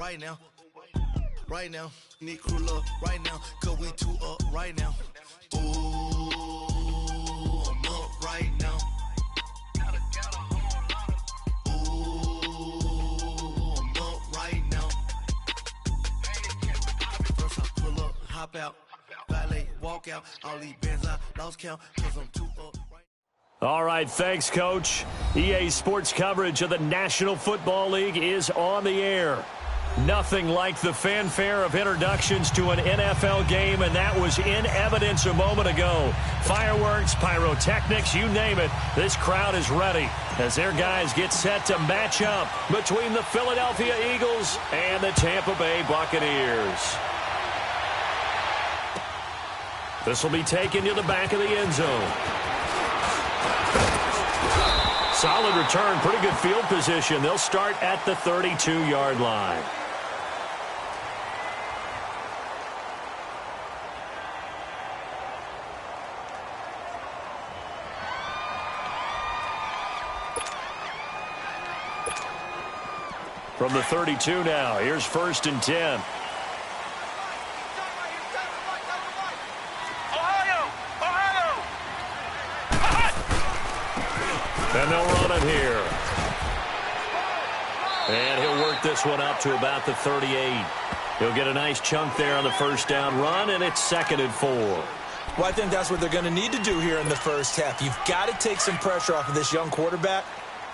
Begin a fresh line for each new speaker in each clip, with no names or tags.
right now. Right now, need crew love right now, cause we two up right now. Ooh, I'm up right now. Ooh, I'm up right now. First I pull up, hop out, valet, walk out, all these bands I lost count, cause I'm too up right now.
All right, thanks, Coach. EA Sports coverage of the National Football League is on the air. Nothing like the fanfare of introductions to an NFL game, and that was in evidence a moment ago. Fireworks, pyrotechnics, you name it. This crowd is ready as their guys get set to match up between the Philadelphia Eagles and the Tampa Bay Buccaneers. This will be taken to the back of the end zone. Solid return, pretty good field position. They'll start at the 32-yard line. From the 32 now, here's 1st and 10. And they'll run it here. And he'll work this one up to about the 38. He'll get a nice chunk there on the first down run, and it's 2nd and 4.
Well, I think that's what they're going to need to do here in the first half. You've got to take some pressure off of this young quarterback,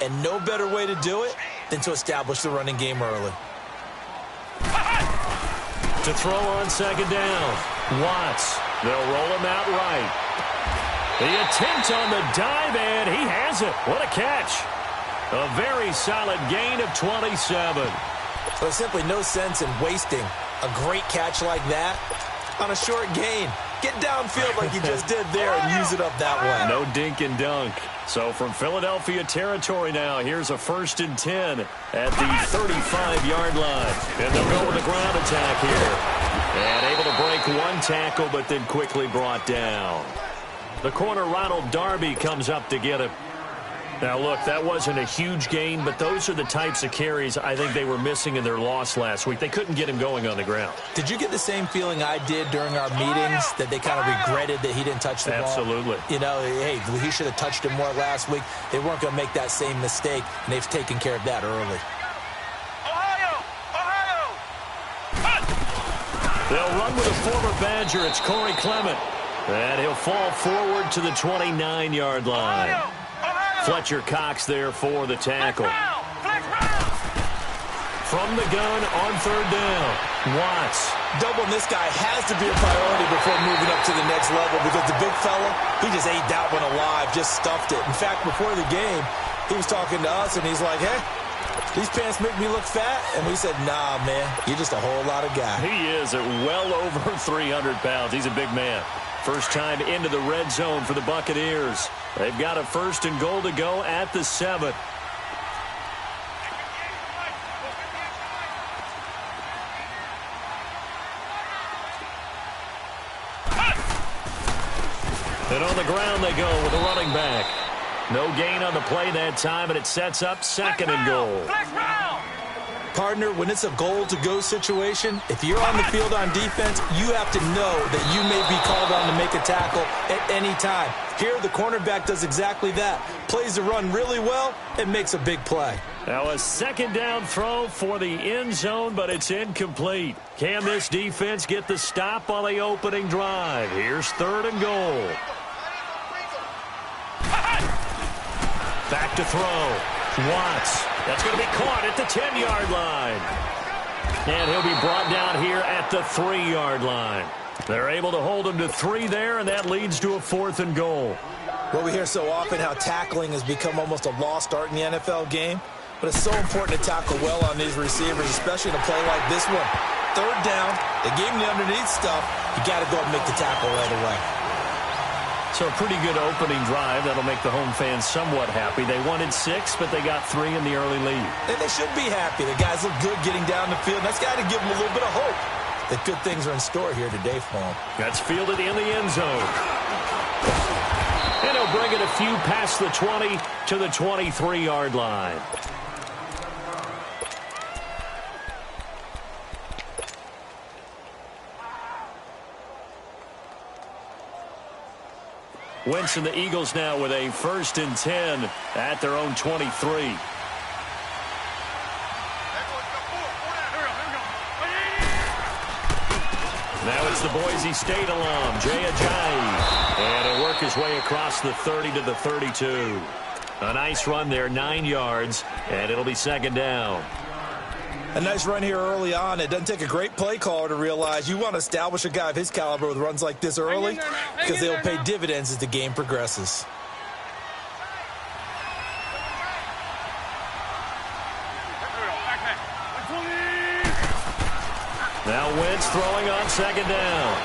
and no better way to do it than to establish the running game early.
To throw on 2nd down, Watts. They'll roll him out right. The attempt on the dive, and he has it. What a catch. A very solid gain of 27.
Well, there's simply no sense in wasting a great catch like that on a short gain. Get downfield like you just did there and use it up that way.
No dink and dunk. So from Philadelphia territory now, here's a 1st and 10 at the 35-yard line. And they'll go with a ground attack here. And able to break one tackle, but then quickly brought down. The corner, Ronald Darby, comes up to get him. Now, look, that wasn't a huge gain, but those are the types of carries I think they were missing in their loss last week. They couldn't get him going on the ground.
Did you get the same feeling I did during our meetings, that they kind of regretted that he didn't touch the ball?
Absolutely.
You know, hey, he should have touched him more last week. They weren't going to make that same mistake, and they've taken care of that early.
They'll run with a former Badger. It's Corey Clement. And he'll fall forward to the 29-yard line. Fletcher Cox there for the tackle. From the gun on 3rd down, Watts.
Doubling this guy has to be a priority before moving up to the next level, because the big fella, he just ate that one alive, just stuffed it. In fact, before the game, he was talking to us, and he's like, hey, these pants make me look fat. And we said, nah, man, you're just a whole lot of guy.
He is at well over 300 pounds. He's a big man. First time into the red zone for the Buccaneers. They've got a 1st and goal to go at the 7. And on the ground they go with a running back. No gain on the play that time, and it sets up 2nd and goal.
Partner, when it's a goal-to-go situation, if you're on the field on defense, you have to know that you may be called on to make a tackle at any time. Here, the cornerback does exactly that. Plays the run really well and makes a big play.
Now a 2nd down throw for the end zone, but it's incomplete. Can this defense get the stop on the opening drive? Here's 3rd and goal. Back to throw. Watts. That's going to be caught at the 10-yard line. And he'll be brought down here at the 3-yard line. They're able to hold him to 3 there, and that leads to a 4th and goal.
Well, we hear so often how tackling has become almost a lost art in the NFL game. But it's so important to tackle well on these receivers, especially in a play like this one. 3rd down, they gave him the underneath stuff. You got to go and make the tackle right away.
So a pretty good opening drive. That'll make the home fans somewhat happy. They wanted 6, but they got 3 in the early lead.
And they should be happy. The guys look good getting down the field. That's got to give them a little bit of hope that good things are in store here today for them.
That's fielded in the end zone. And he'll bring it a few past the 20 to the 23-yard line. Wentz and the Eagles now with a 1st and 10 at their own 23. Now it's the Boise State alum, Jay Ajayi. And he'll work his way across the 30 to the 32. A nice run there, 9 yards, and it'll be 2nd down.
A nice run here early on. It doesn't take a great play caller to realize you want to establish a guy of his caliber with runs like this early because they'll pay dividends as the game progresses.
Now Wentz throwing on 2nd down.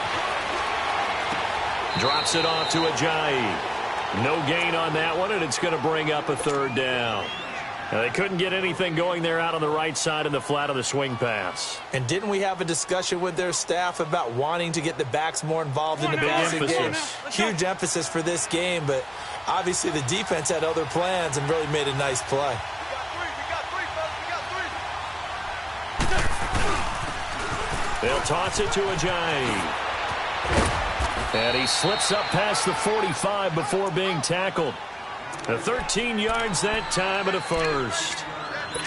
Drops it off to Ajayi. No gain on that one, and it's going to bring up a 3rd down. Now, they couldn't get anything going there out on the right side in the flat of the swing pass.
And didn't we have a discussion with their staff about wanting to get the backs more involved in the passing game? Huge emphasis for this game, but obviously the defense had other plans and really made a nice play.
They'll toss it to Ajayi. And he slips up past the 45 before being tackled. 13 yards that time and a 1st.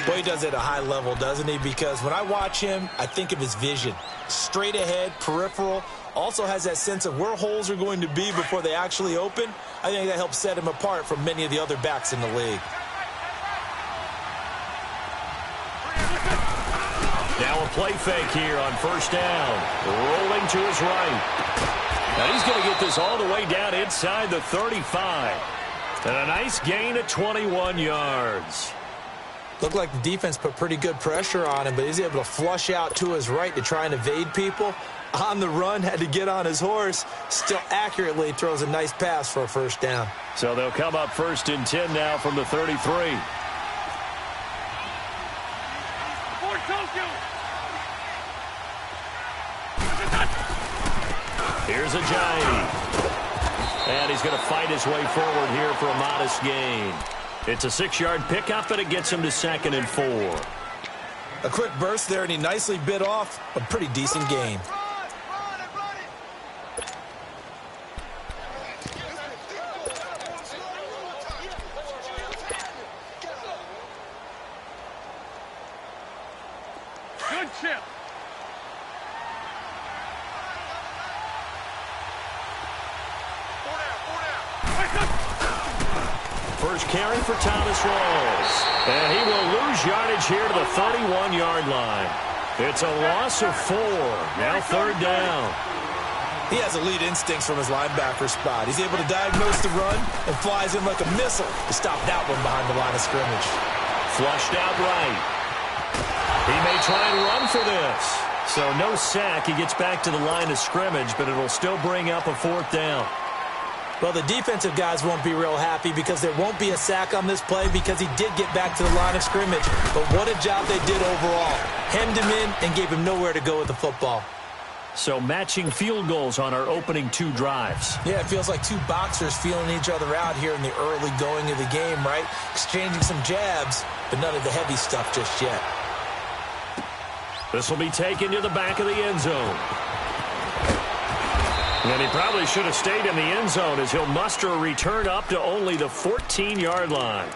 Well, he does it at a high level, doesn't he? Because when I watch him, I think of his vision. Straight ahead, peripheral. Also has that sense of where holes are going to be before they actually open. I think that helps set him apart from many of the other backs in the league.
Now a play fake here on 1st down. Rolling to his right. And he's going to get this all the way down inside the 35. And a nice gain of 21 yards.
Looked like the defense put pretty good pressure on him, but he's able to flush out to his right to try and evade people. On the run, had to get on his horse. Still accurately throws a nice pass for a 1st down.
So they'll come up 1st and 10 now from the 33. Here's Ajayi. And he's going to fight his way forward here for a modest gain. It's a 6-yard pickup, and it gets him to 2nd and 4.
A quick burst there, and he nicely bit off a pretty decent gain.
Good chip.
First carry for Thomas Rawls. And he will lose yardage here to the 31-yard line. It's a loss of 4. Now 3rd down.
He has elite instincts from his linebacker spot. He's able to diagnose the run and flies in like a missile to stop that one behind the line of scrimmage.
Flushed out right. He may try and run for this. So no sack. He gets back to the line of scrimmage, but it'll still bring up a 4th down.
Well, the defensive guys won't be real happy because there won't be a sack on this play because he did get back to the line of scrimmage. But what a job they did overall. Hemmed him in and gave him nowhere to go with the football.
So matching field goals on our opening 2 drives.
Yeah, it feels like 2 boxers feeling each other out here in the early going of the game, right? Exchanging some jabs, but none of the heavy stuff just yet.
This will be taken to the back of the end zone. And he probably should have stayed in the end zone as he'll muster a return up to only the 14-yard line.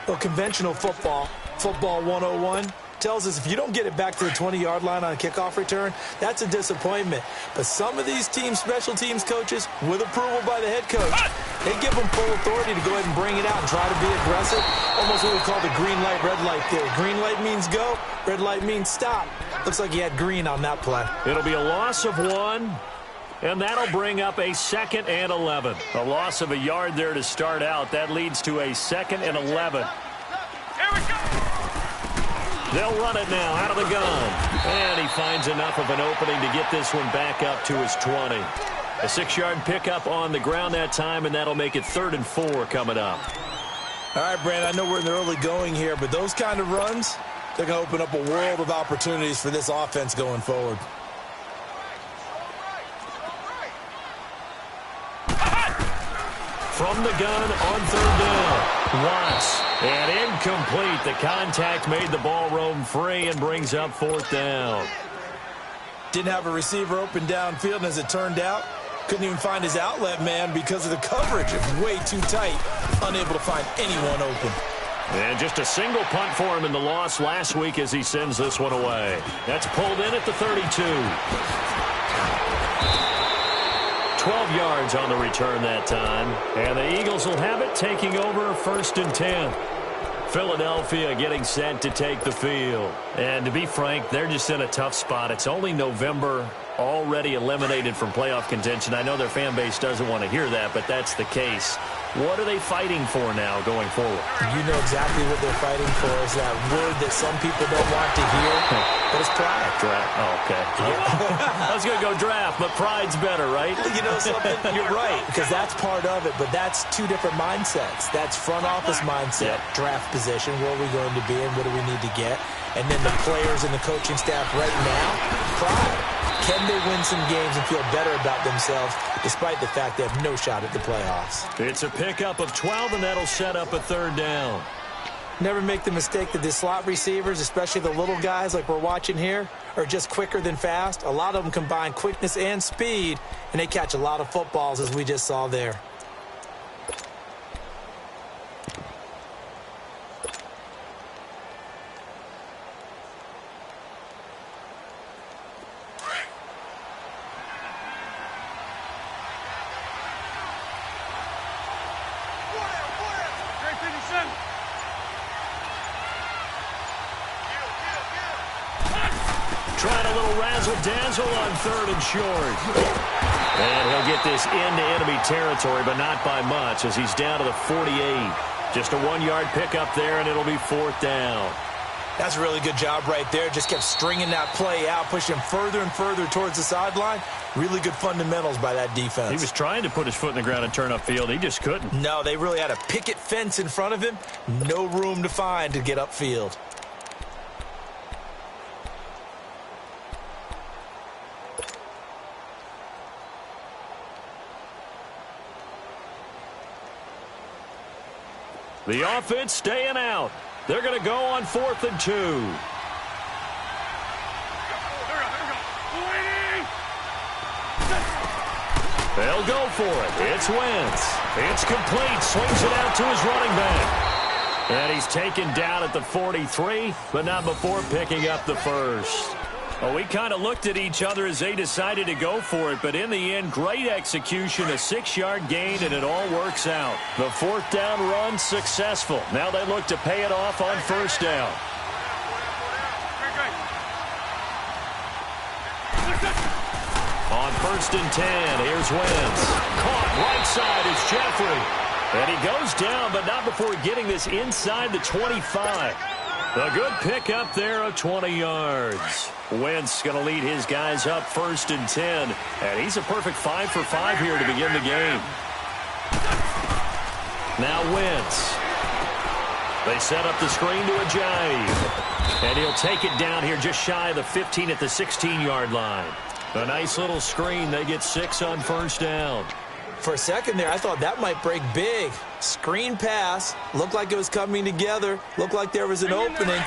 Well, conventional football 101, tells us if you don't get it back to the 20-yard line on a kickoff return, that's a disappointment. But some of these special teams coaches, with approval by the head coach, they give them full authority to go ahead and bring it out and try to be aggressive. Almost what we call the green light, red light theory. Green light means go, red light means stop. Looks like he had green on that play.
It'll be a loss of 1. And that'll bring up a 2nd and 11. A loss of a yard there to start out. That leads to a 2nd and 11.
Here we go.
They'll run it now out of the gun. And he finds enough of an opening to get this one back up to his 20. A 6-yard pickup on the ground that time, and that'll make it 3rd and 4 coming up.
All right, Brand, I know we're in the early going here, but those kind of runs, they're going to open up a world of opportunities for this offense going forward.
From the gun on 3rd down. Watts. And incomplete. The contact made the ball roam free and brings up 4th down.
Didn't have a receiver open downfield, and as it turned out, Couldn't even find his outlet man because of the coverage. It was way too tight. Unable to find anyone open.
And just a single punt for him in the loss last week as he sends this one away. That's pulled in at the 32. 12 yards on the return that time. And the Eagles will have it, taking over 1st and 10. Philadelphia getting set to take the field. And to be frank, they're just in a tough spot. It's only November, already eliminated from playoff contention. I know their fan base doesn't want to hear that, but that's the case. What are they fighting for now going forward?
You know exactly what they're fighting for is that word that some people don't want to hear, but it's pride.
Draft. Oh, okay. I was going to go draft, but pride's better, right?
You know something? You're right, because that's part of it, but that's two different mindsets. That's front office mindset, draft position, where are we going to be and what do we need to get? And then the players and the coaching staff right now, pride. Can they win some games and feel better about themselves despite the fact they have no shot at the playoffs?
It's a pickup of 12, and that'll set up a 3rd down.
Never make the mistake that the slot receivers, especially the little guys like we're watching here, are just quicker than fast. A lot of them combine quickness and speed, and they catch a lot of footballs, as we just saw there.
Trying a little razzle-dazzle on 3rd and short. And he'll get this into enemy territory, but not by much, as he's down to the 48. Just a 1-yard pickup there, and it'll be 4th down.
That's a really good job right there. Just kept stringing that play out, pushing him further and further towards the sideline. Really good fundamentals by that defense.
He was trying to put his foot in the ground and turn upfield. He just couldn't.
No, they really had a picket fence in front of him. No room to find to get upfield.
The offense staying out. They're going to go on 4th and 2. They'll go for it. It's Wentz. It's complete. Swings it out to his running back. And he's taken down at the 43, but not before picking up the 1st. Well, we kind of looked at each other as they decided to go for it, but in the end, great execution, a 6-yard gain, and it all works out. The 4th down run successful. Now they look to pay it off on 1st down. On 1st and 10, here's Wentz. Caught right side is Jeffrey. And he goes down, but not before getting this inside the 25. A good pickup there of 20 yards. Wentz going to lead his guys up 1st and 10. And he's a perfect 5 for 5 here to begin the game. Now Wentz. They set up the screen to Ajayi. And he'll take it down here just shy of the 15 at the 16-yard line. A nice little screen. They get 6 on 1st down.
For a second there, I thought that might break big. Screen pass. Looked like it was coming together. Looked like there was an opening.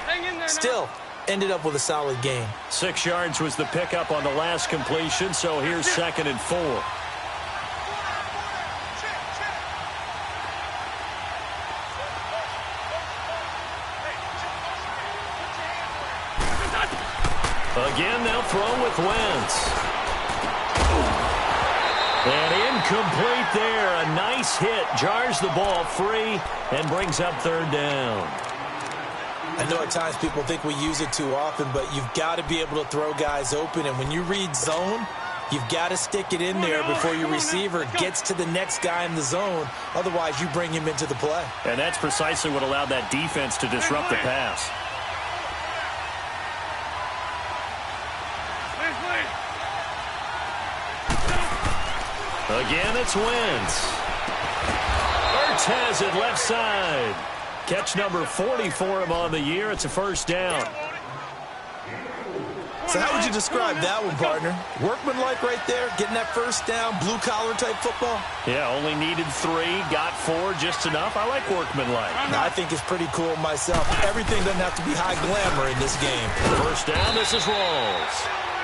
Still, ended up with a solid gain.
6 yards was the pickup on the last completion, so here's 2nd and 4. Again, they'll throw with Wentz. And incomplete there. A nice hit. Jars the ball free and brings up 3rd down.
I know at times people think we use it too often, but you've got to be able to throw guys open. And when you read zone, you've got to stick it in there before your receiver gets to the next guy in the zone. Otherwise, you bring him into the play.
And that's precisely what allowed that defense to disrupt the pass. Again, it's Wentz. Ertz has it left side. Catch number 40 for him on the year. It's a 1st down.
So how would you describe that one, partner? Workmanlike right there, getting that 1st down, blue-collar type football?
Yeah, only needed 3, got 4, just enough. I like workmanlike.
I think it's pretty cool myself. Everything doesn't have to be high glamour in this game.
1st down, this is Rawls.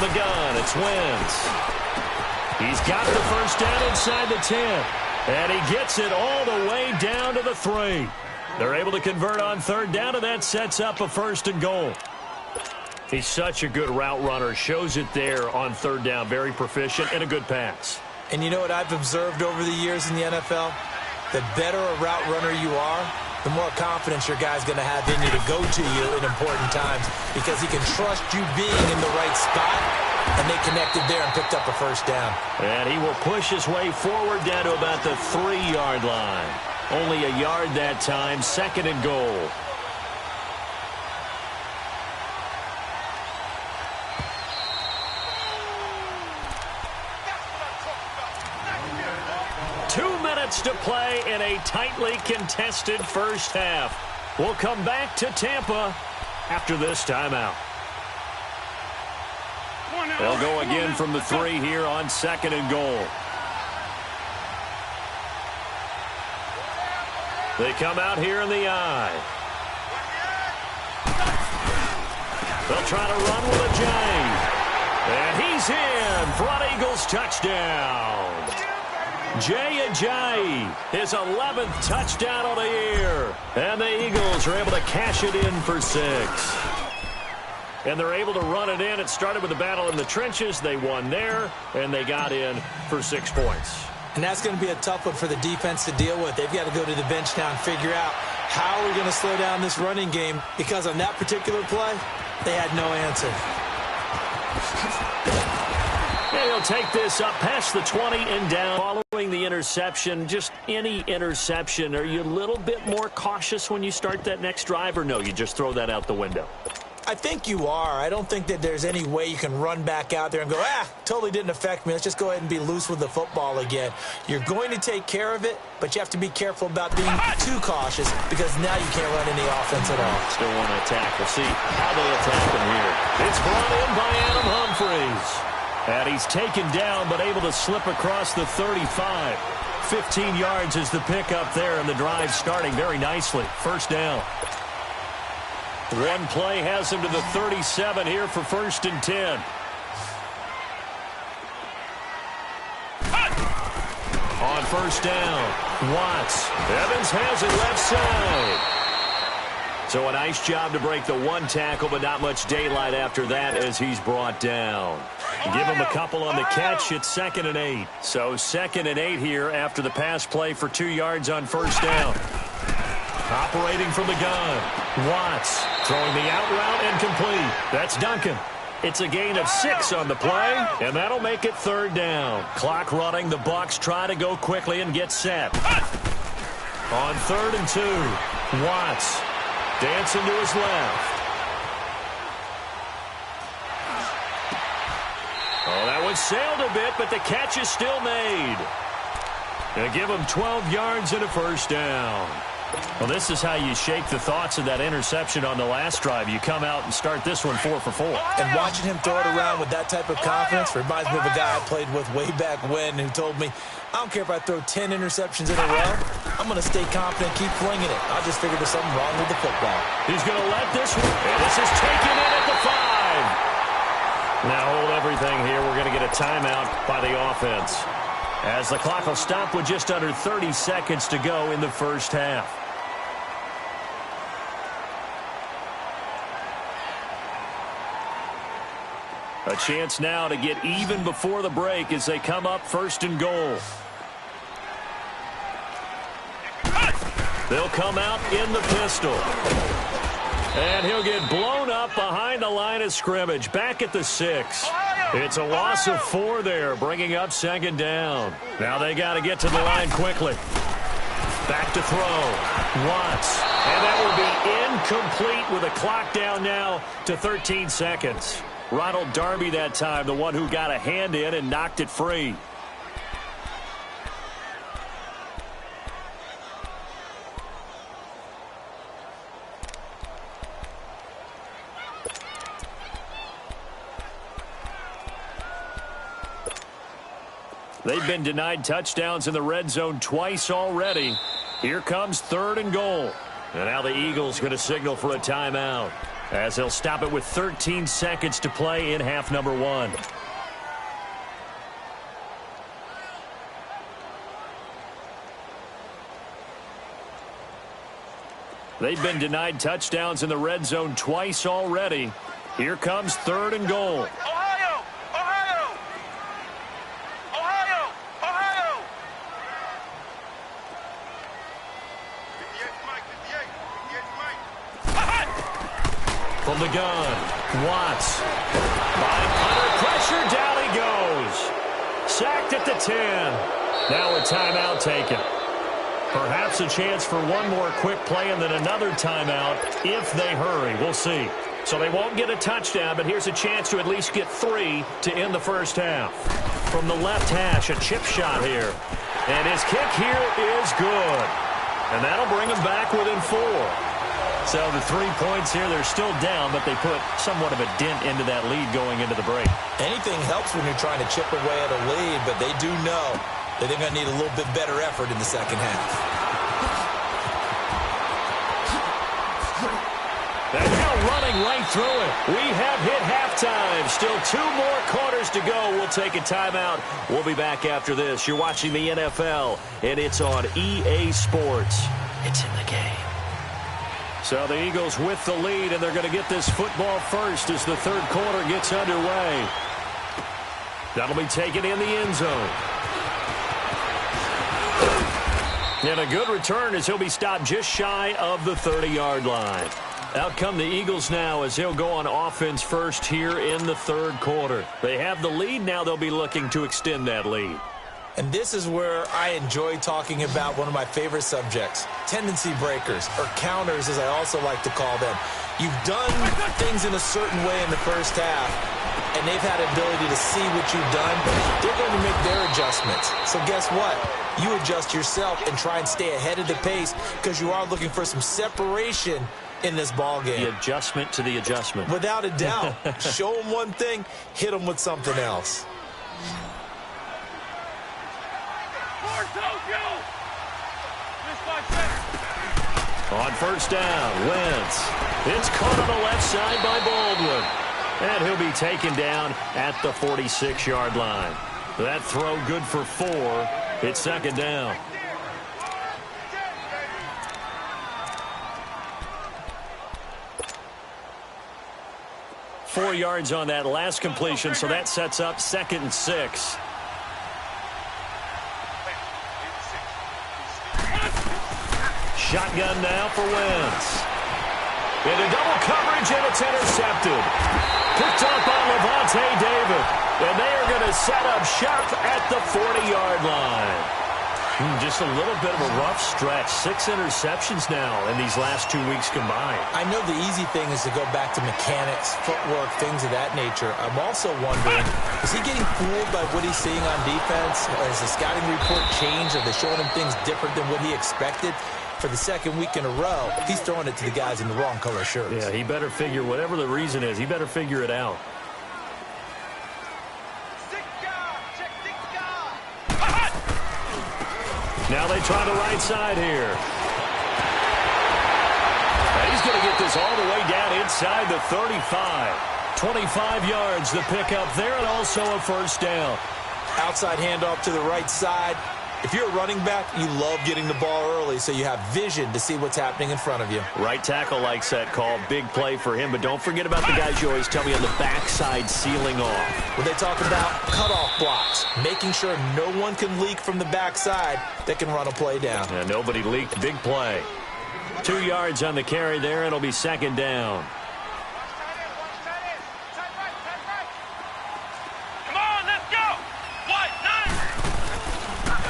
From the gun, it's Wentz. He's got the first down inside the 10. And he gets it all the way down to the 3. They're able to convert on third down, and that sets up a 1st and goal. He's such a good route runner. Shows it there on third down. Very proficient and a good pass.
And you know what I've observed over the years in the NFL? The better a route runner you are, the more confidence your guy's going to have in you to go to you in important times because he can trust you being in the right spot, and they connected there and picked up a 1st down.
And he will push his way forward down to about the 3-yard line. Only a yard that time, 2nd and goal. To play in a tightly contested first half. We'll come back to Tampa after this timeout. They'll go again from the 3 here on 2nd and goal. They come out here in the I. They'll try to run with a J. And he's in. Front Eagles touchdown. Jay Ajayi, his 11th touchdown of the year. And the Eagles are able to cash it in for 6. And they're able to run it in. It started with a battle in the trenches. They won there, and they got in for 6 points.
And that's going to be a tough one for the defense to deal with. They've got to go to the bench now and figure out how we're going to slow down this running game, because on that particular play, they had no answer.
And he'll take this up past the 20 and down. Following the interception, just any interception, are you a little bit more cautious when you start that next drive, or no, you just throw that out the window?
I think you are. I don't think that there's any way you can run back out there and go, totally didn't affect me. Let's just go ahead and be loose with the football again. You're going to take care of it, but you have to be careful about being too cautious, because now you can't run any offense at all.
Still want to attack. We'll see how they attack him here. It's brought in by Adam Humphries. And he's taken down, but able to slip across the 35. 15 yards is the pickup there, and the drive starting very nicely. 1st down. One play has him to the 37 here for 1st and 10. On 1st down, Watts. Evans has it left side. So a nice job to break the 1 tackle, but not much daylight after that as he's brought down. Give him a couple on the catch. It's 2nd and 8. So 2nd and 8 here after the pass play for 2 yards on 1st down. Operating from the gun. Watts throwing the out route and complete. That's Duncan. It's a gain of 6 on the play, and that'll make it 3rd down. Clock running. The Bucs try to go quickly and get set. On 3rd and 2, Watts dancing to his left. Oh, that one sailed a bit, but the catch is still made. They give him 12 yards and a 1st down. Well, this is how you shake the thoughts of that interception on the last drive. You come out and start this one 4 for 4.
And watching him throw it around with that type of confidence reminds me of a guy I played with way back when who told me, I don't care if I throw 10 interceptions in a row. I'm going to stay confident, keep flinging it. I just figured there's something wrong with the football.
He's going to let this one. And this is taken in at the 5. Now hold everything here. We're going to get a timeout by the offense, as the clock will stop with just under 30 seconds to go in the 1st half. A chance now to get even before the break as they come up 1st and goal. They'll come out in the pistol. And he'll get blown up behind the line of scrimmage. Back at the 6. It's a loss of 4 there, bringing up 2nd down. Now they got to get to the line quickly. Back to throw. Watts. And that will be incomplete with a clock down now to 13 seconds. Ronald Darby that time, the one who got a hand in and knocked it free. They've been denied touchdowns in the red zone twice already. Here comes 3rd and goal. And now the Eagles going to signal for a timeout. as they'll stop it with 13 seconds to play in half number 1. They've been denied touchdowns in the red zone twice already. Here comes 3rd and goal.
Ohio! Ohio! Ohio! Ohio! 58 Mike, 58 Mike.
From the gun, Watts. By under pressure, down he goes. Sacked at the 10. Now a timeout taken. Perhaps a chance for one more quick play and then another timeout if they hurry. We'll see. So they won't get a touchdown, but here's a chance to at least get 3 to end the first half. From the left hash, a chip shot here. And his kick here is good. And that'll bring them back within 4. So the 3 points here, they're still down, but they put somewhat of a dent into that lead going into the break.
Anything helps when you're trying to chip away at a lead, but they do know that they're going to need a little bit better effort in the second half.
And now running right through it. We have hit halftime. Still 2 more quarters to go. We'll take a timeout. We'll be back after this. You're watching the NFL, and it's on EA Sports. It's in the game. So the Eagles with the lead, and they're going to get this football first as the 3rd quarter gets underway. That'll be taken in the end zone. And a good return as he'll be stopped just shy of the 30-yard line. Out come the Eagles now as they'll go on offense first here in the 3rd quarter. They have the lead. Now they'll be looking to extend that lead.
And this is where I enjoy talking about one of my favorite subjects, tendency breakers, or counters as I also like to call them. You've done things in a certain way in the first half, and they've had ability to see what you've done. They're going to make their adjustments. So guess what? You adjust yourself and try and stay ahead of the pace because you are looking for some separation in this ball game.
The adjustment to the adjustment.
Without a doubt. Show them one thing, hit them with something else.
On first down, Wentz. It's caught on the left side by Baldwin. And he'll be taken down at the 46-yard line. That throw good for 4. It's 2nd down. Four yards on that last completion, so that sets up 2nd and 6. Shotgun now for Wentz. Into double coverage, and it's intercepted. Picked up by Levante David. And they are going to set up shop at the 40-yard line. Just a little bit of a rough stretch. 6 interceptions now in these last 2 weeks combined.
I know the easy thing is to go back to mechanics, footwork, things of that nature. I'm also wondering, is he getting fooled by what he's seeing on defense? Has the scouting report changed? Are they showing him things different than what he expected? For the 2nd week in a row, he's throwing it to the guys in the wrong color shirts.
Yeah, he better figure, whatever the reason is, he better figure it out. Now they try the right side here. And he's going to get this all the way down inside the 35. 25 yards, the pickup there, and also a first down.
Outside handoff to the right side. If you're a running back, you love getting the ball early so you have vision to see what's happening in front of you.
Right tackle likes that call. Big play for him, but don't forget about the guys you always tell me on the backside sealing off.
When they talk about cutoff blocks, making sure no one can leak from the backside that can run a play down.
Yeah, nobody leaked. Big play. 2 yards on the carry there. It'll be 2nd down.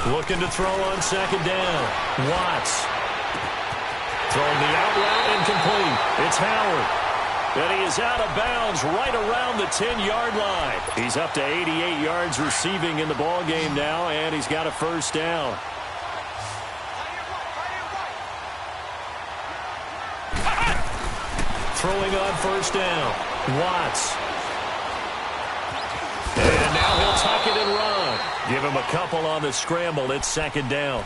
Looking to throw on 2nd down. Watts. Throwing the out route incomplete. It's Howard. And he is out of bounds right around the 10-yard line. He's up to 88 yards receiving in the ball game now, and he's got a first down. Throwing on first down. Watts. And now he'll tuck it and run. Give him a couple on the scramble. It's 2nd down.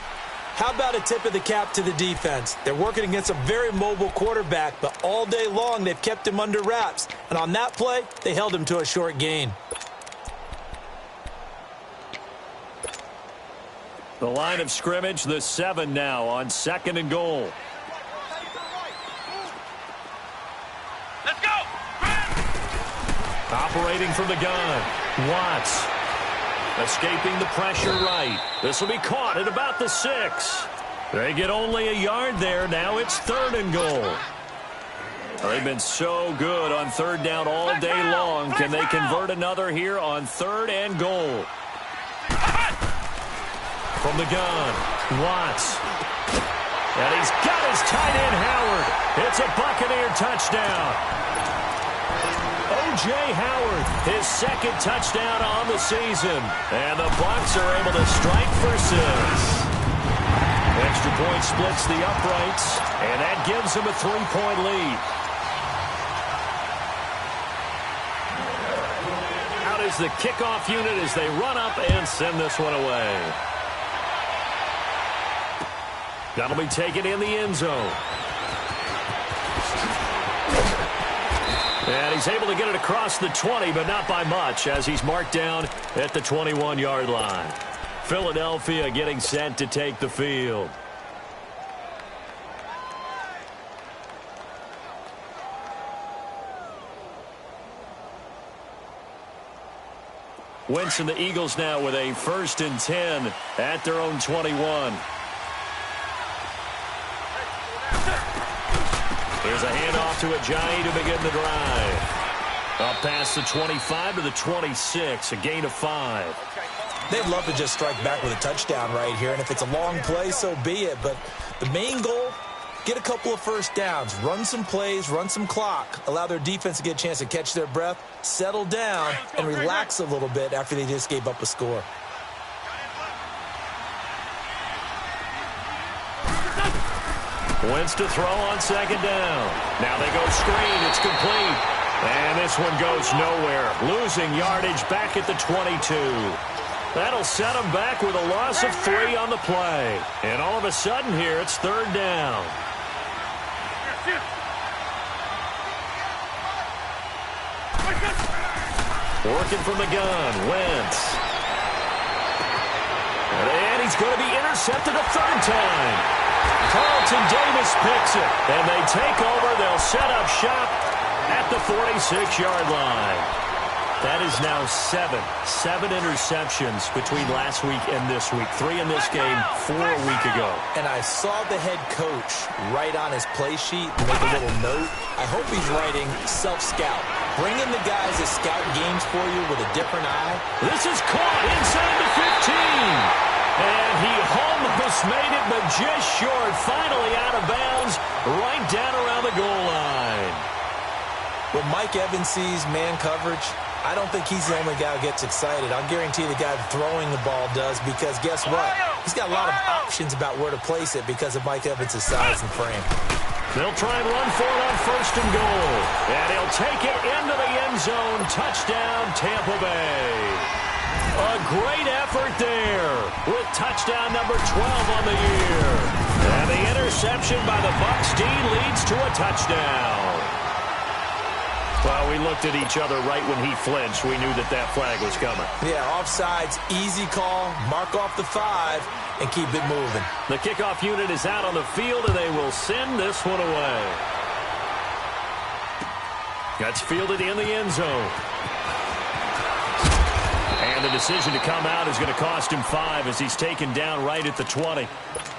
How about a tip of the cap to the defense? They're working against a very mobile quarterback, but all day long they've kept him under wraps. And on that play, they held him to a short gain.
The line of scrimmage, the 7 now on 2nd and goal.
Let's go!
Operating from the gun, Watts. Escaping the pressure right. This will be caught at about the 6. They get only a yard there. Now it's 3rd and goal. They've been so good on 3rd down all day long. Can they convert another here on 3rd and goal? From the gun, Watts. And he's got his tight end, Howard. It's a Buccaneer touchdown. O.J. Howard, his 2nd touchdown on the season. And the Bucs are able to strike for 6. Extra point splits the uprights, and that gives them a 3-point lead. Out is the kickoff unit as they run up and send this one away. That'll be taken in the end zone. And he's able to get it across the 20, but not by much, as he's marked down at the 21-yard line. Philadelphia getting set to take the field. Wentz and the Eagles now with a 1st and 10 at their own 21. Here's a handoff to Ajayi to begin the drive. Up past the 25 to the 26, a gain of 5.
They'd love to just strike back with a touchdown right here, and if it's a long play, so be it. But the main goal, get a couple of first downs, run some plays, run some clock, allow their defense to get a chance to catch their breath, settle down, and relax a little bit after they just gave up a score.
Wentz to throw on 2nd down. Now they go screen. It's complete. And this one goes nowhere. Losing yardage back at the 22. That'll set them back with a loss of 3 on the play. And all of a sudden here, it's 3rd down. Working from the gun, Wentz. And he's going to be intercepted a 3rd time. Carlton Davis picks it, and they take over. They'll set up shop at the 46-yard line. That is now 7 interceptions between last week and this week. 3 in this game, 4 a week ago.
And I saw the head coach write on his play sheet and make a little note. I hope he's writing self-scout. Bring in the guys that scout games for you with a different eye.
This is caught inside the 15. And he almost made it, but just short. Finally out of bounds, right down around the goal line.
When Mike Evans sees man coverage, I don't think he's the only guy who gets excited. I'll guarantee the guy throwing the ball does, because guess what? He's got a lot of options about where to place it because of Mike Evans' size and frame.
They'll try and run for it on 1st and goal. And he'll take it into the end zone. Touchdown, Tampa Bay. A great effort there with touchdown number 12 on the year. And the interception by the Bucs D leads to a touchdown. Well, we looked at each other right when he flinched. We knew that that flag was coming.
Yeah, offsides, easy call, mark off the 5, and keep it moving.
The kickoff unit is out on the field, and they will send this one away. That's fielded in the end zone. And the decision to come out is going to cost him 5 as he's taken down right at the 20.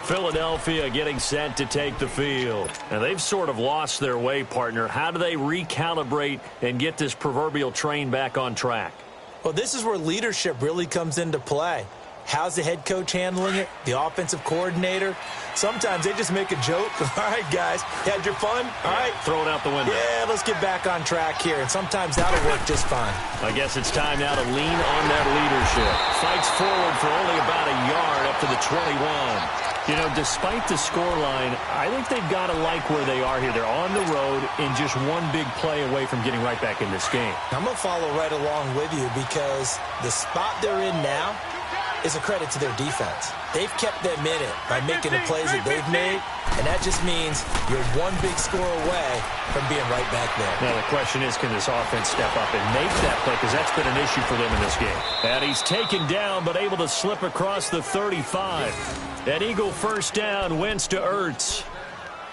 Philadelphia getting set to take the field. And they've sort of lost their way, partner. How do they recalibrate and get this proverbial train back on track?
Well, this is where leadership really comes into play. How's the head coach handling it? The offensive coordinator? Sometimes they just make a joke. All right, guys, you had your fun? All right.
Throw it out the window.
Yeah, let's get back on track here. And sometimes that'll work just fine.
I guess it's time now to lean on that leadership. Fights forward for only about a yard up to the 21. You know, despite the scoreline, I think they've got to like where they are here. They're on the road and just one big play away from getting right back in this game.
I'm going to follow right along with you because the spot they're in now, is a credit to their defense. They've kept them in it by making the plays that they've made, and that just means you're one big score away from being right back there.
Now the question is, can this offense step up and make that play? Because that's been an issue for them in this game. And he's taken down, but able to slip across the 35. An Eagle first down, Wentz to Ertz.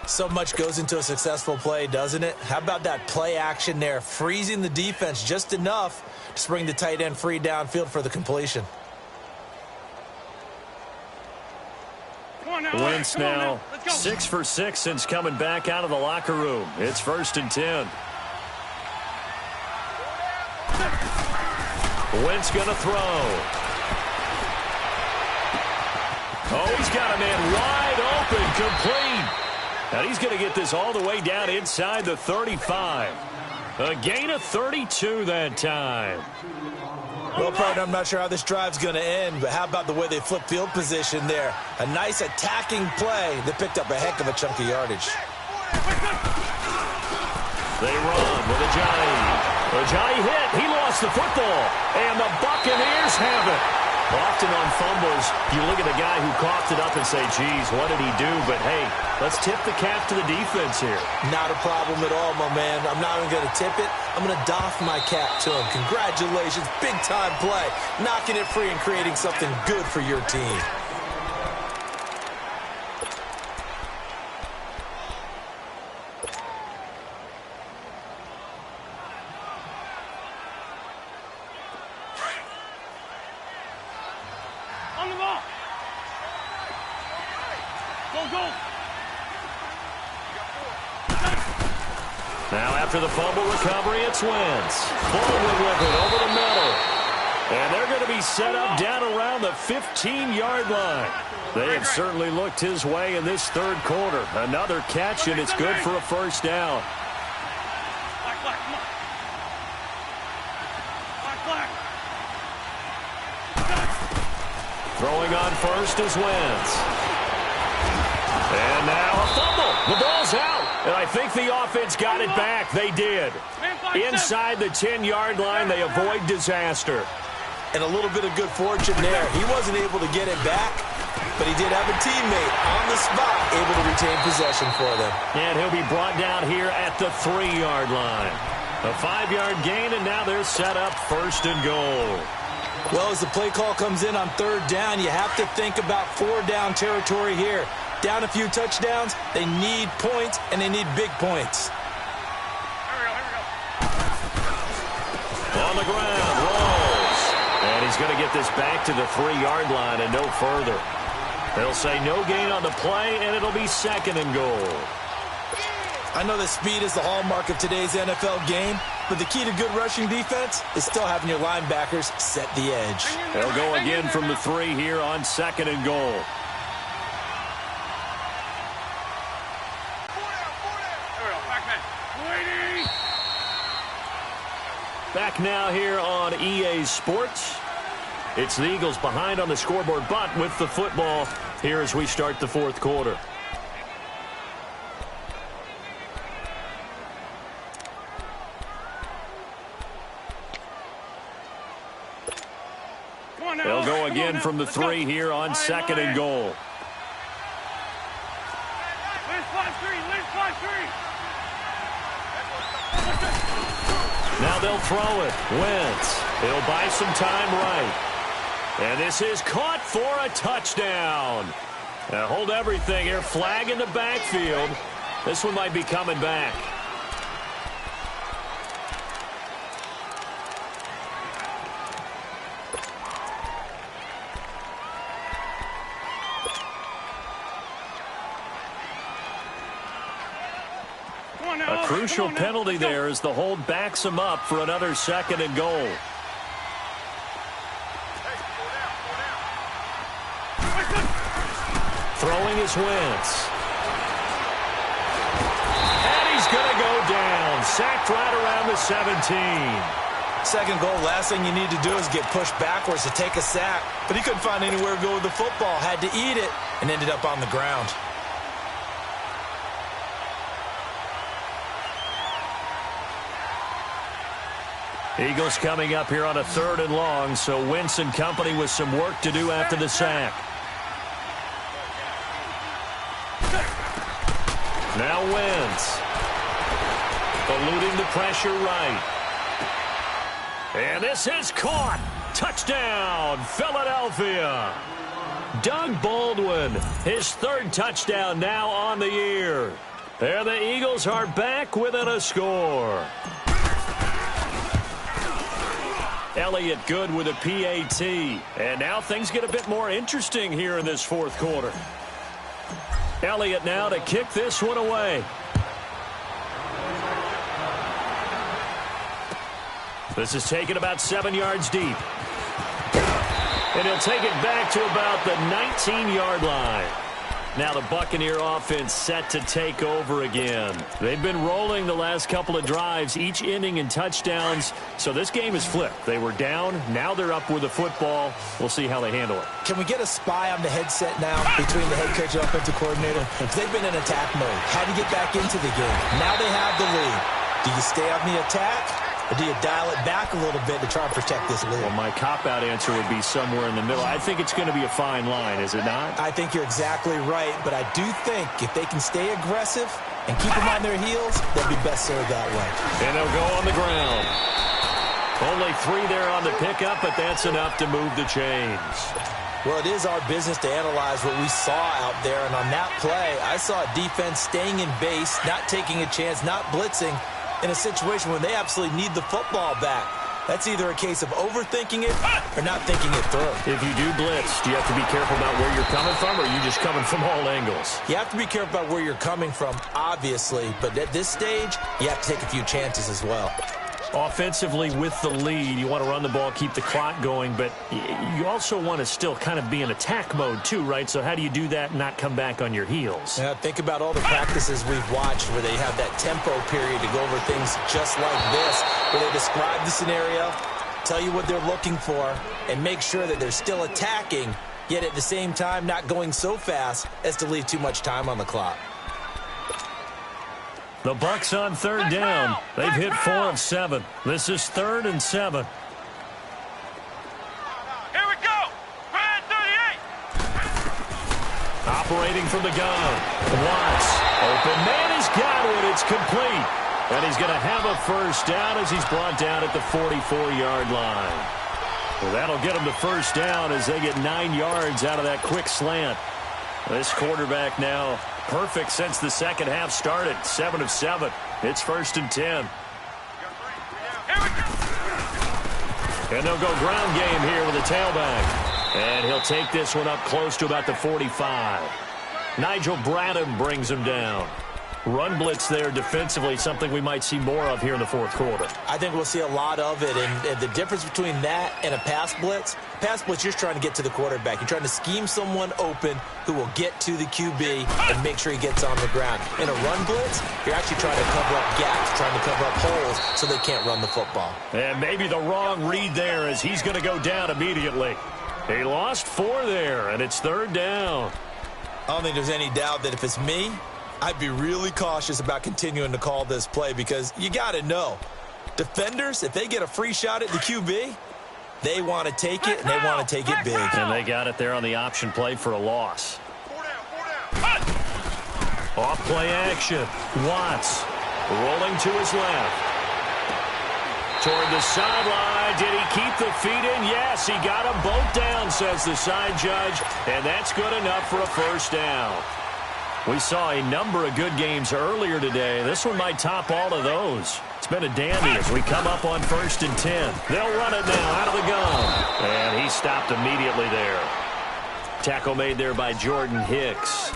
So much goes into a successful play, doesn't it? How about that play action there, freezing the defense just enough to bring the tight end free downfield for the completion.
Wentz now 6 for 6 since coming back out of the locker room. It's 1st and 10. Wentz gonna throw. Oh, he's got a man wide open, complete. And he's going to get this all the way down inside the 35. A gain of 32 that time.
Well, partner, I'm not sure how this drive's going to end, but how about the way they flip field position there? A nice attacking play that picked up a heck of a chunk of yardage.
They run with Ajayi. Ajayi hit. He lost the football. And the Buccaneers have it. Often on fumbles, you look at the guy who coughed it up and say, geez, what did he do? But, hey, let's tip the cap to the defense here.
Not a problem at all, my man. I'm not even going to tip it. I'm going to doff my cap to him. Congratulations. Big-time play. Knocking it free and creating something good for your team.
Now after the fumble recovery, it's Wentz. Forward with it over the middle. And they're going to be set up down around the 15-yard line. They have certainly looked his way in this third quarter. Another catch, and it's good for a first down. Throwing on first is Wentz. And now a fumble. The ball's out. And I think the offense got it back. They did. Inside the 10-yard line, they avoid disaster.
And a little bit of good fortune there. He wasn't able to get it back, but he did have a teammate on the spot able to retain possession for them.
And he'll be brought down here at the 3-yard line. A 5-yard gain, and now they're set up 1st and goal.
Well, as the play call comes in on 3rd down, you have to think about 4-down territory here. Down a few touchdowns, they need points, and they need big points.
On the ground, rolls. And he's going to get this back to the 3-yard line and no further. They'll say no gain on the play, and it'll be 2nd and goal.
I know that speed is the hallmark of today's NFL game, but the key to good rushing defense is still having your linebackers set the edge.
They'll go again from the 3 here on 2nd and goal. Back now here on EA Sports. It's the Eagles behind on the scoreboard, but with the football here as we start the 4th quarter. They'll go again from the 3 here on 2nd and goal. Now they'll throw it. Wentz. He'll buy some time right. And this is caught for a touchdown. Now hold everything here. Flag in the backfield. This one might be coming back. A crucial penalty there as the hold backs him up for another 2nd and goal. Throwing is Wentz. And he's going to go down. Sacked right around the 17.
2nd goal, last thing you need to do is get pushed backwards to take a sack. But he couldn't find anywhere to go with the football. Had to eat it and ended up on the ground.
Eagles coming up here on a 3rd and long, so Wentz and company with some work to do after the sack. Now Wentz. Eluding the pressure right. And this is caught. Touchdown, Philadelphia. Doug Baldwin, his 3rd touchdown now on the year. And the Eagles are back within a score. Elliott good with a PAT. And now things get a bit more interesting here in this 4th quarter. Elliott now to kick this one away. This is taken about 7 yards deep. And he'll take it back to about the 19-yard line. Now the Buccaneer offense set to take over again. They've been rolling the last couple of drives, each inning in touchdowns. So this game is flipped. They were down. Now they're up with the football. We'll see how they handle it.
Can we get a spy on the headset now between the head coach and offensive coordinator? Because they've been in attack mode. How do you get back into the game? Now they have the lead. Do you stay on the attack? Or do you dial it back a little bit to try and protect this lead?
Well, my cop-out answer would be somewhere in the middle. I think it's going to be a fine line, is it not?
I think you're exactly right, but I do think if they can stay aggressive and keep them on their heels, they'll be best served that way.
And they'll go on the ground. Only 3 there on the pickup, but that's enough to move the chains.
Well, it is our business to analyze what we saw out there, and on that play, I saw a defense staying in base, not taking a chance, not blitzing, in a situation where they absolutely need the football back. That's either a case of overthinking it or not thinking it through.
If you do blitz, do you have to be careful about where you're coming from, or are you just coming from all angles?
You have to be careful about where you're coming from, obviously, but at this stage, you have to take a few chances as well.
Offensively, with the lead, you want to run the ball, keep the clock going, but you also want to still kind of be in attack mode too, right? So how do you do that and not come back on your heels?
Yeah, think about all the practices we've watched where they have that tempo period to go over things just like this, where they describe the scenario, tell you what they're looking for, and make sure that they're still attacking, yet at the same time not going so fast as to leave too much time on the clock.
The Bucs on 3rd down. They've hit 4 of 7. This is 3rd and 7.
Here we go. Brad 38.
Operating from the gun. Watts. Open man has got it. It's complete. And he's going to have a first down as he's brought down at the 44-yard line. Well, that'll get him the first down as they get 9 yards out of that quick slant. This quarterback now perfect since the second half started. 7 of 7. It's 1st and 10. And they'll go ground game here with a tailback. And he'll take this one up close to about the 45. Nigel Bradham brings him down. Run blitz there defensively, something we might see more of here in the 4th quarter.
I think we'll see a lot of it, and the difference between that and a pass blitz, you're just trying to get to the quarterback. You're trying to scheme someone open who will get to the QB and make sure he gets on the ground. In a run blitz, you're actually trying to cover up gaps, trying to cover up holes so they can't run the football.
And maybe the wrong read there as he's going to go down immediately. He lost 4 there, and it's 3rd down.
I don't think there's any doubt that if it's me, I'd be really cautious about continuing to call this play because you got to know, defenders, if they get a free shot at the QB, they want to take it, and they want to take it big.
And they got it there on the option play for a loss. Off play action. Watts rolling to his left. Toward the sideline. Did he keep the feet in? Yes, he got them both down, says the side judge, and that's good enough for a first down. We saw a number of good games earlier today. This one might top all of those. It's been a dandy as we come up on 1st and 10. They'll run it now out of the gun. And he stopped immediately there. Tackle made there by Jordan Hicks.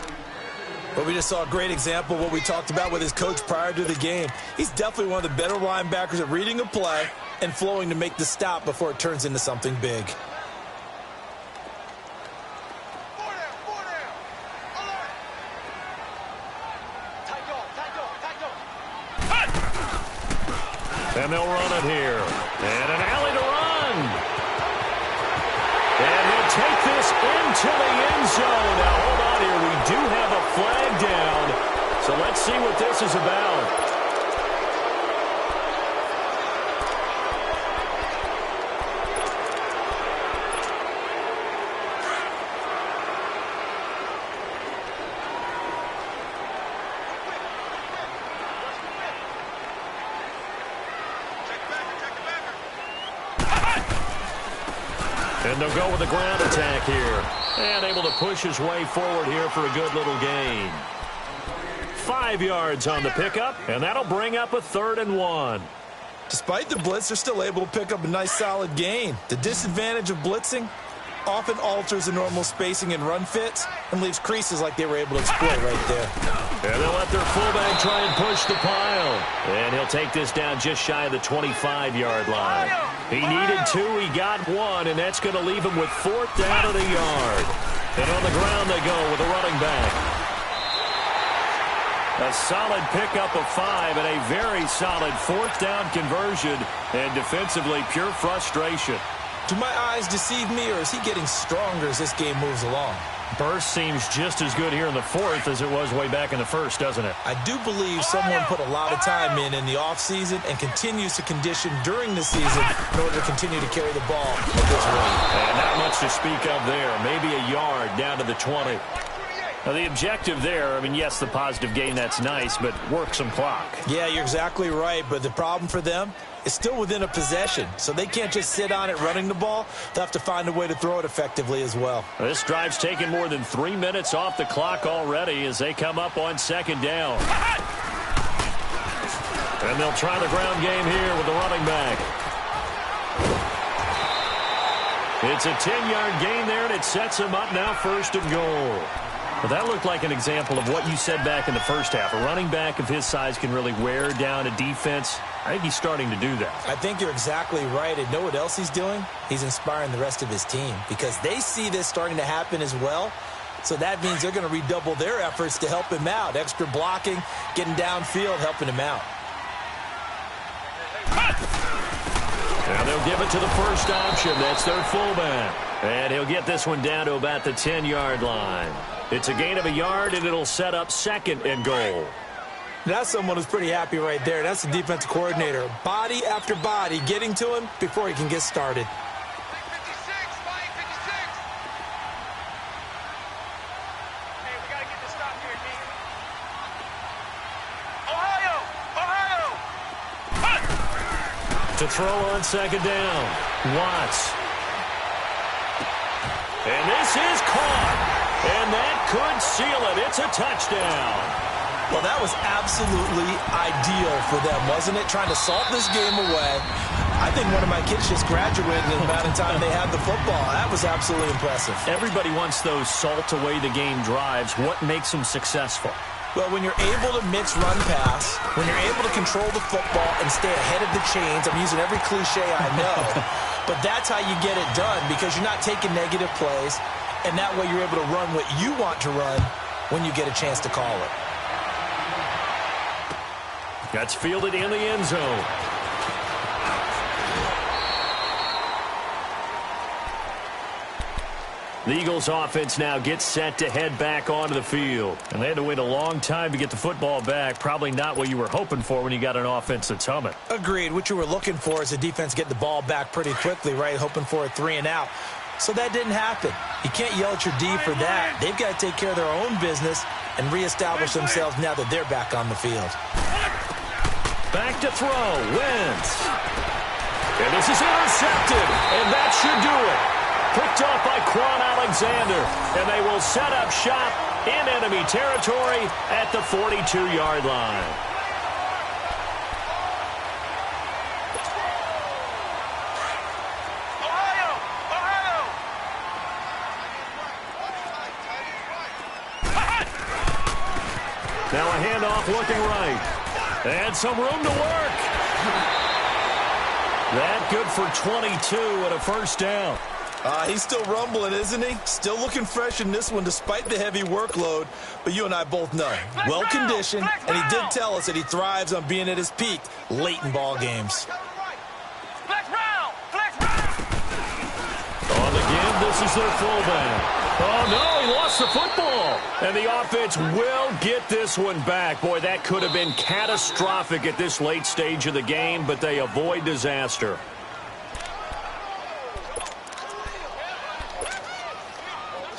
Well, we just saw a great example of what we talked about with his coach prior to the game. He's definitely one of the better linebackers at reading a play and flowing to make the stop before it turns into something big.
And they'll run it here. And an alley to run. And he'll take this into the end zone. Now, hold on here. We do have a flag down. So let's see what this is about. And they'll go with the ground attack here. And able to push his way forward here for a good little gain. 5 yards on the pickup, and that'll bring up a 3rd and 1.
Despite the blitz, they're still able to pick up a nice solid gain. The disadvantage of blitzing often alters the normal spacing and run fits and leaves creases like they were able to exploit right there.
And they'll let their fullback try and push the pile. And he'll take this down just shy of the 25-yard line. He needed 2, he got 1, and that's going to leave him with 4th down and a yard. And on the ground they go with a running back. A solid pickup of 5 and a very solid 4th down conversion. And defensively, pure frustration.
Do my eyes deceive me, or is he getting stronger as this game moves along?
Burst seems just as good here in the 4th as it was way back in the 1st, doesn't it?
I do believe someone put a lot of time in the offseason and continues to condition during the season in order to continue to carry the ball at this rate.
And not much to speak of there. Maybe a yard down to the 20. Now, the objective there, I mean, yes, the positive gain, that's nice, but work some clock.
Yeah, you're exactly right, but the problem for them is still within a possession, so they can't just sit on it running the ball. They'll have to find a way to throw it effectively as well.
This drive's taken more than 3 minutes off the clock already as they come up on 2nd down. And they'll try the ground game here with the running back. It's a 10-yard gain there, and it sets him up now 1st and goal. Well, that looked like an example of what you said back in the 1st half. A running back of his size can really wear down a defense. I think he's starting to do that.
I think you're exactly right. And know what else he's doing? He's inspiring the rest of his team because they see this starting to happen as well. So that means they're going to redouble their efforts to help him out. Extra blocking, getting downfield, helping him out.
Now they'll give it to the first option. That's their fullback. And he'll get this one down to about the 10-yard line. It's a gain of a yard, and it'll set up 2nd and goal.
That's someone who's pretty happy right there. That's the defensive coordinator. Body after body getting to him before he can get started.
To throw on 2nd down. Watts. And this is caught. And that could seal it. It's a touchdown.
Well, that was absolutely ideal for them, wasn't it? Trying to salt this game away. I think one of my kids just graduated in the amount of time they had the football. That was absolutely impressive.
Everybody wants those salt away the game drives. What makes them successful?
Well, when you're able to mix run pass, when you're able to control the football and stay ahead of the chains, I'm using every cliche I know, but that's how you get it done because you're not taking negative plays, and that way you're able to run what you want to run when you get a chance to call it.
That's fielded in the end zone. The Eagles offense now gets set to head back onto the field. And they had to wait a long time to get the football back. Probably not what you were hoping for when you got an offense that's humming.
Agreed. What you were looking for is the defense get the ball back pretty quickly, right? Hoping for a 3 and out. So that didn't happen. You can't yell at your D for that. They've got to take care of their own business and reestablish themselves now that they're back on the field.
Back to throw. Wentz. And this is intercepted. And that should do it. Picked off by Quan Alexander. And they will set up shop in enemy territory at the 42-yard line. Now a handoff looking right. And some room to work. That good for 22 and a first down.
He's still rumbling, isn't he? Still looking fresh in this one despite the heavy workload. But you and I both know, well-conditioned, and he did tell us that he thrives on being at his peak late in ball games.
On the give, this is their fullback. Oh, no, he lost the football. And the offense will get this one back. Boy, that could have been catastrophic at this late stage of the game, but they avoid disaster.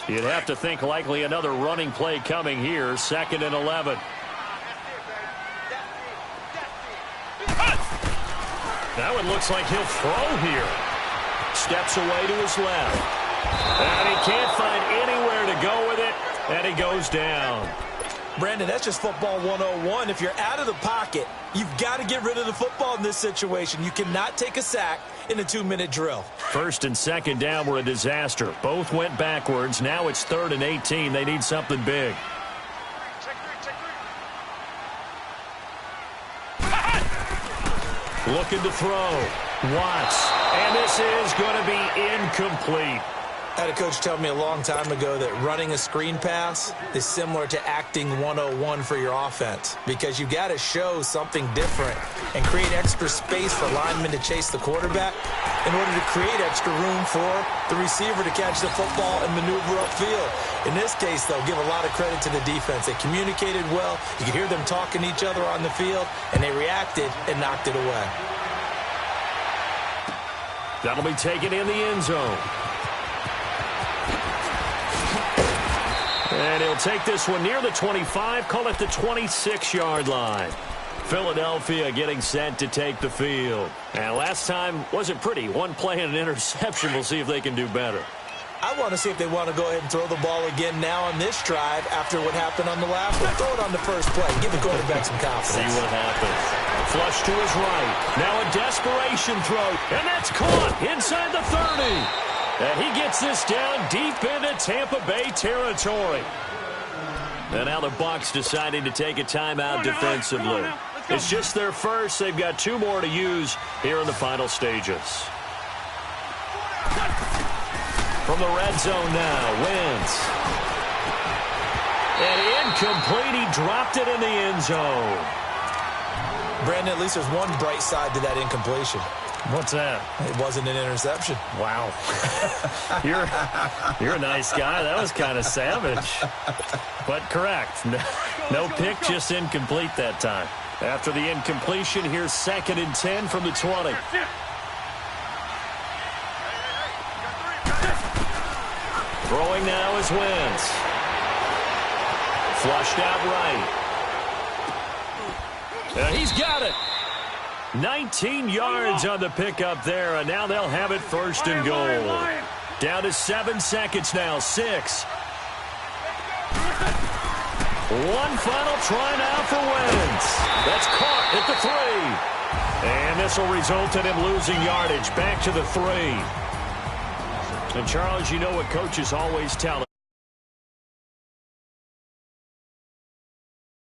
You'd have to think likely another running play coming here. 2nd and 11. Now it looks like he'll throw here. steps away to his left. And he can't find anywhere to go with it, and he goes down.
Brandon, that's just football 101. If you're out of the pocket, you've got to get rid of the football in this situation. You cannot take a sack in a 2-minute drill.
First and second down were a disaster. Both went backwards. Now it's 3rd and 18. They need something big. Looking to throw. Watts. And this is going to be incomplete.
I had a coach tell me a long time ago that running a screen pass is similar to acting 101 for your offense, because you got to show something different and create extra space for linemen to chase the quarterback in order to create extra room for the receiver to catch the football and maneuver upfield. In this case, though, give a lot of credit to the defense. They communicated well. You could hear them talking to each other on the field, and they reacted and knocked it away.
That'll be taken in the end zone. And he'll take this one near the 25, call it the 26-yard line. Philadelphia getting set to take the field. And last time wasn't pretty. One play and an interception. We'll see if they can do better.
I want to see if they want to go ahead and throw the ball again now on this drive after what happened on the last one. Throw it on the first play. Give the quarterback some confidence.
See what happens. Flush to his right. Now a desperation throw. And that's caught inside the 30. And he gets this down deep into Tampa Bay territory. And now the Bucs deciding to take a timeout defensively. It's just their first. They've got 2 more to use here in the final stages. From the red zone now, Wentz. And incomplete. He dropped it in the end zone.
Brandon, at least there's one bright side to that incompletion.
What's that?
It wasn't an interception.
Wow. You're a nice guy. That was kind of savage. But correct. No pick, just incomplete that time. After the incompletion, here's 2nd and 10 from the 20. Throwing now is Wentz. Flushed out right. And he's got it. 19 yards on the pickup there, and now they'll have it 1st and goal. Down to 7 seconds now, 6. One final try now for Wentz. That's caught at the 3. And this will result in him losing yardage back to the 3. And, Charles, you know what coaches always tell us.